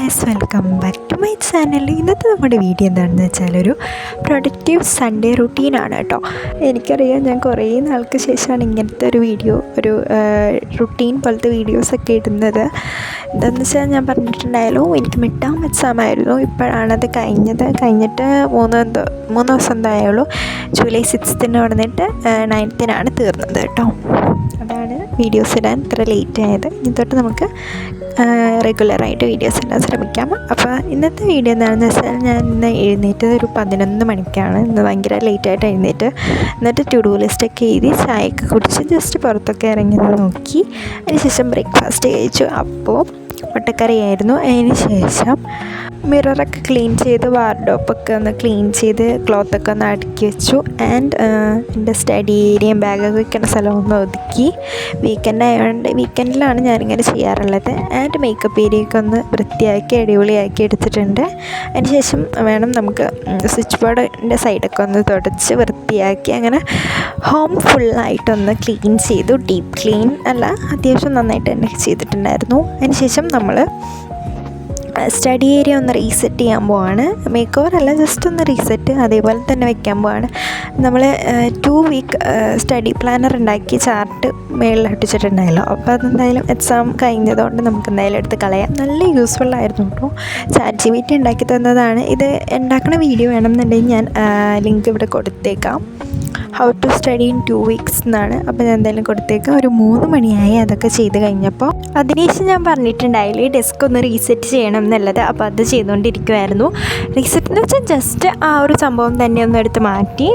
Guys, welcome back to my channel. ഇന്നത്തെ നമ്മുടെ video എന്താണെന്ന് വെച്ചാൽ ഒരു പ്രൊഡക്റ്റീവ് സൺഡേ റുട്ടീനാണ് കേട്ടോ. എനിക്കറിയാം, ഞാൻ കുറേ നാൾക്ക് ശേഷമാണ് ഇങ്ങനത്തെ ഒരു വീഡിയോ, ഒരു റുട്ടീൻ പോലത്തെ വീഡിയോസൊക്കെ ഇടുന്നത്. എന്താണെന്ന് വെച്ചാൽ ഞാൻ പറഞ്ഞിട്ടുണ്ടായാലും എനിക്ക് മിഡ് ടേം എക്സാം ആയിരുന്നു. ഇപ്പോഴാണത് കഴിഞ്ഞിട്ട് മൂന്ന് ദിവസം എന്തായാലും ജൂലൈ 6 നടന്നിട്ട് 9 തീർന്നത് കേട്ടോ. അതാണ് വീഡിയോസ് ഇടാൻ ഇത്ര ലേറ്റ് ആയത്. ഇനി തൊട്ട് നമുക്ക് റെഗുലറായിട്ട് വീഡിയോസ് ഇടാൻ ശ്രമിക്കാം. അപ്പോൾ ഇന്നത്തെ വീഡിയോ എന്താണെന്ന് വെച്ചാൽ, ഞാൻ ഇന്ന് എഴുന്നേറ്റത് ഒരു 11 മണിക്കാണ്. ഇന്ന് ഭയങ്കര ലേറ്റായിട്ട് എഴുന്നേറ്റ്, എന്നിട്ട് ടു ഡു ലിസ്റ്റൊക്കെ എഴുതി ചായയൊക്കെ കുടിച്ച് ജസ്റ്റ് പുറത്തൊക്കെ ഇറങ്ങി നോക്കി. അതിനുശേഷം ബ്രേക്ക്ഫാസ്റ്റ് കഴിച്ചു. അപ്പോൾ മുട്ടക്കറിയായിരുന്നു. അതിന് ശേഷം മിററൊക്കെ ക്ലീൻ ചെയ്ത് വാർഡ്രോബൊക്കെ ഒന്ന് ക്ലീൻ ചെയ്ത് ക്ലോത്തൊക്കെ ഒന്ന് അടുക്കി വെച്ചു. ആൻഡ് എൻ്റെ സ്റ്റഡി ഏരിയയും ബാഗൊക്കെ വെക്കുന്ന സ്ഥലമൊന്ന് ഒതുക്കി. വീക്കെൻഡിലാണ് ഞാനിങ്ങനെ ചെയ്യാറുള്ളത്. ആൻഡ് മേക്കപ്പ് ഏരിയയൊക്കെ ഒന്ന് വൃത്തിയാക്കി അടിപൊളിയാക്കി എടുത്തിട്ടുണ്ട്. അതിന് ശേഷം വേണം നമുക്ക് സ്വിച്ച് ബോർഡിൻ്റെ സൈഡൊക്കെ ഒന്ന് തുടച്ച് വൃത്തിയാക്കി അങ്ങനെ ഹോം ഫുള്ളായിട്ടൊന്ന് ക്ലീൻ ചെയ്തു. ഡീപ്പ് ക്ലീൻ അല്ല, അത്യാവശ്യം നന്നായിട്ട് തന്നെ ചെയ്തിട്ടുണ്ടായിരുന്നു. അതിന് ശേഷം നമ്മൾ സ്റ്റഡി ഏരിയ ഒന്ന് റീസെറ്റ് ചെയ്യാൻ പോവാണ്. മേക്ക് ഓവർ അല്ല, ജസ്റ്റ് ഒന്ന് റീസെറ്റ് അതേപോലെ തന്നെ വെക്കാൻ പോവാണ്. നമ്മൾ 2 വീക്ക് സ്റ്റഡി പ്ലാനർ ഉണ്ടാക്കി ചാർട്ട് മേളിൽ ഒട്ടിച്ചിട്ടുണ്ടായല്ലോ. അപ്പോൾ അതെന്തായാലും എക്സാം കഴിഞ്ഞതുകൊണ്ട് നമുക്ക് എന്തായാലും എടുത്ത് കളയാം. നല്ല യൂസ്ഫുള്ളായിരുന്നു കേട്ടോ. ChatGPT ഉണ്ടാക്കി തന്നതാണ്. ഇത് ഉണ്ടാക്കുന്ന വീഡിയോ വേണമെന്നുണ്ടെങ്കിൽ ഞാൻ ലിങ്ക് ഇവിടെ കൊടുത്തേക്കാം. How to study in 2 weeks എന്നാണ്. അപ്പോൾ ഞാൻ എന്തായാലും കൊടുത്തേക്കാം. ഒരു 3 മണിയായി അതൊക്കെ ചെയ്ത് കഴിഞ്ഞപ്പോൾ. അതിനുശേഷം ഞാൻ പറഞ്ഞിട്ടുണ്ടായില്ലേ ഡെസ്ക് ഒന്ന് റീസെറ്റ് ചെയ്യണം എന്നുള്ളത്. അപ്പോൾ അത് ചെയ്തുകൊണ്ടിരിക്കുമായിരുന്നു. റീസെറ്റ് എന്ന് വെച്ചാൽ ജസ്റ്റ് ആ ഒരു സംഭവം തന്നെ ഒന്ന് എടുത്ത് മാറ്റി,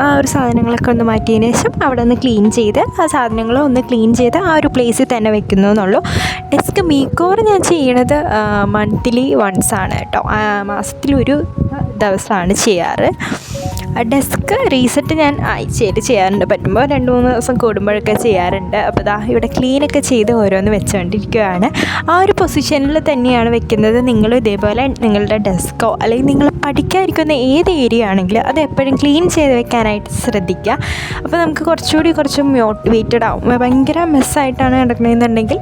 ആ ഒരു സാധനങ്ങളൊക്കെ ഒന്ന് മാറ്റിയതിന് ശേഷം അവിടെ ഒന്ന് ക്ലീൻ ചെയ്ത് ആ സാധനങ്ങളും ഒന്ന് ക്ലീൻ ചെയ്ത് ആ ഒരു പ്ലേസിൽ തന്നെ വെക്കുന്നു എന്നുള്ളൂ. ഡെസ്ക് മേക്ക് ഓവർ ഞാൻ ചെയ്യണത് മന്ത്ലി വൺസ് ആണ് കേട്ടോ. മാസത്തിലൊരു ദിവസമാണ് ചെയ്യാറ്. ഡെസ്ക് റീസെറ്റ് ഞാൻ ആഴ്ചയിൽ ചെയ്യാറുണ്ട്. പറ്റുമ്പോൾ 2-3 ദിവസം കൂടുമ്പോഴൊക്കെ ചെയ്യാറുണ്ട്. അപ്പോൾ ഇവിടെ ക്ലീനൊക്കെ ചെയ്ത് ഓരോന്ന് വെച്ചുകൊണ്ടിരിക്കുകയാണ്. ആ ഒരു പൊസിഷനിൽ തന്നെയാണ് വെക്കുന്നത്. നിങ്ങൾ ഇതേപോലെ നിങ്ങളുടെ ഡെസ്കോ അല്ലെങ്കിൽ നിങ്ങൾ പഠിക്കാതിരിക്കുന്ന ഏത് ഏരിയ ആണെങ്കിലും അത് എപ്പോഴും ക്ലീൻ ചെയ്ത് വെക്കാനായിട്ട് ശ്രദ്ധിക്കുക. അപ്പോൾ നമുക്ക് കുറച്ച് മോട്ടിവേറ്റഡ് ആവും. ഭയങ്കര മെസ്സായിട്ടാണ് നടക്കണമെന്നുണ്ടെങ്കിൽ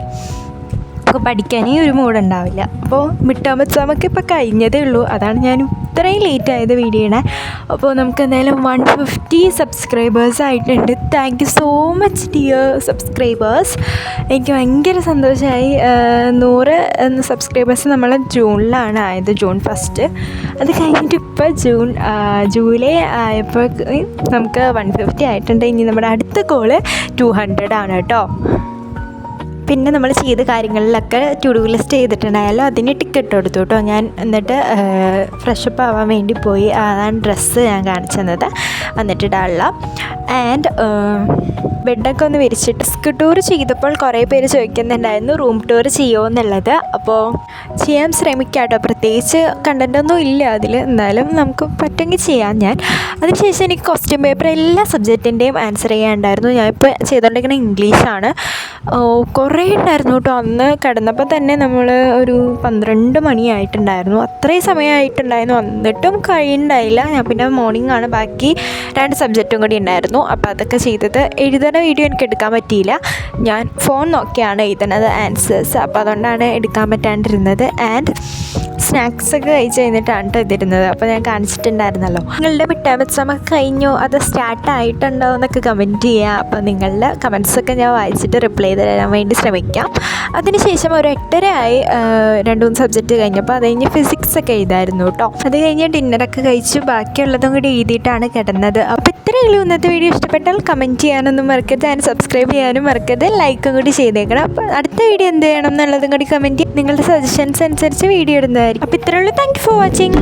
നമുക്ക് പഠിക്കാനേ ഒരു മൂടുണ്ടാവില്ല. അപ്പോൾ മിഡ് ടേം എക്സാമൊക്കെ ഇപ്പോൾ കഴിഞ്ഞതേ ഉള്ളൂ. അതാണ് ഞാൻ ഇത്രയും ലേറ്റ് ആയത് വീഡിയോയുടെ. അപ്പോൾ നമുക്ക് എന്തായാലും 150 സബ്സ്ക്രൈബേഴ്സ് ആയിട്ടുണ്ട്. Thank you so much dear subscribers. എനിക്ക് ഭയങ്കര സന്തോഷമായി. 100 സബ്സ്ക്രൈബേഴ്സ് നമ്മൾ ജൂണിലാണ് ആയത്, June 1. അത് കഴിഞ്ഞിട്ട് ഇപ്പോൾ ജൂലൈ ആയപ്പോൾ നമുക്ക് 150 ആയിട്ടുണ്ട്. ഇനി നമ്മുടെ അടുത്ത ഗോള് 200 ആണ് കേട്ടോ. പിന്നെ നമ്മൾ ചെയ്ത കാര്യങ്ങളിലൊക്കെ ടു ഡു ലിസ്റ്റ് ചെയ്തിട്ടുണ്ടായാലും അതിന് ടിക്കറ്റ് കൊടുത്തു കേട്ടോ. ഞാൻ എന്നിട്ട് ഫ്രഷപ്പ് ആവാൻ വേണ്ടി പോയി. അതാണ് ഡ്രസ്സ് ഞാൻ കാണിച്ചു തന്നത്, വന്നിട്ടിടാനുള്ള. ആൻഡ് ബെഡൊക്കെ ഒന്ന് വിരിച്ചിട്ട് ഡെസ്ക് ടൂർ ചെയ്തപ്പോൾ കുറേ പേര് ചോദിക്കുന്നുണ്ടായിരുന്നു റൂം ടൂർ ചെയ്യുമോ എന്നുള്ളത്. അപ്പോൾ ചെയ്യാൻ ശ്രമിക്കാം കേട്ടോ. പ്രത്യേകിച്ച് കണ്ടൻറ്റൊന്നും ഇല്ല അതിൽ, എന്നാലും നമുക്ക് പറ്റുമെങ്കിൽ ചെയ്യാം. ഞാൻ അതിനുശേഷം എനിക്ക് ക്വസ്റ്റ്യൻ പേപ്പർ എല്ലാ സബ്ജക്റ്റിൻ്റെയും ആൻസർ ചെയ്യാനുണ്ടായിരുന്നു. ഞാനിപ്പോൾ ചെയ്തുകൊണ്ടിരിക്കുന്നത് ഇംഗ്ലീഷാണ്. കുറേ ഉണ്ടായിരുന്നു കേട്ടോ. അന്ന് കിടന്നപ്പോൾ തന്നെ നമ്മൾ ഒരു 12 മണിയായിട്ടുണ്ടായിരുന്നു. അത്രയും സമയമായിട്ടുണ്ടായിരുന്നു. എന്നിട്ടും കഴിയുന്നുണ്ടായില്ല. ഞാൻ പിന്നെ മോർണിംഗ് ആണ് ബാക്കി 2 സബ്ജക്റ്റും കൂടി ഉണ്ടായിരുന്നു. അപ്പോൾ അതൊക്കെ ചെയ്തത്. എഴുതുന്ന വീഡിയോ എനിക്ക് എടുക്കാൻ പറ്റിയില്ല. ഞാൻ ഫോൺ നോക്കിയാണ് എഴുതുന്നത് ആൻസേഴ്സ്. അപ്പോൾ അതുകൊണ്ടാണ് എടുക്കാൻ പറ്റാണ്ടിരുന്നത്. ആൻഡ് സ്നാക്സൊക്കെ കഴിച്ച് കഴിഞ്ഞിട്ടാണ് ഇതിരുന്നത്. അപ്പോൾ ഞാൻ കാണിച്ചിട്ടുണ്ടായിരുന്നല്ലോ. നിങ്ങളുടെ മിഡ് ടേം എക്സാം ഒക്കെ കഴിഞ്ഞോ, അത് സ്റ്റാർട്ട് ആയിട്ടുണ്ടോ എന്നൊക്കെ കമൻറ്റ് ചെയ്യുക. അപ്പോൾ നിങ്ങളുടെ കമൻറ്റ്സൊക്കെ ഞാൻ വായിച്ചിട്ട് റിപ്ലൈ തരാൻ വേണ്ടി ശ്രമിക്കാം. അതിനുശേഷം ഒരു 8:30 ആയി 2-3 സബ്ജക്റ്റ് കഴിഞ്ഞപ്പോൾ. അത് കഴിഞ്ഞ് ഫിസിക്സൊക്കെ എഴുതായിരുന്നു കേട്ടോ. അത് കഴിഞ്ഞ് ഡിന്നറൊക്കെ കഴിച്ചു ബാക്കിയുള്ളതും കൂടി എഴുതിയിട്ടാണ് കിടന്നത്. അപ്പോൾ ഇത്രയുള്ളൂ ഇന്നത്തെ വീഡിയോ. ഇഷ്ടപ്പെട്ടാൽ കമൻറ്റ് ചെയ്യാനൊന്നും മറക്കരുത്. ആൻഡ് സബ്സ്ക്രൈബ് ചെയ്യാനും മറക്കരുത്. ലൈക്കും കൂടി ചെയ്തേക്കണം. അപ്പോൾ അടുത്ത വീഡിയോ എന്ത് ചെയ്യണം എന്നുള്ളതും കൂടി കമൻറ്റ് ചെയ്യും. നിങ്ങളുടെ സജഷൻസ് അനുസരിച്ച് വീഡിയോ ഇടുന്നതായിരിക്കും. അപ്പോൾ ഇത്രയുള്ളൂ. Thank you for watching.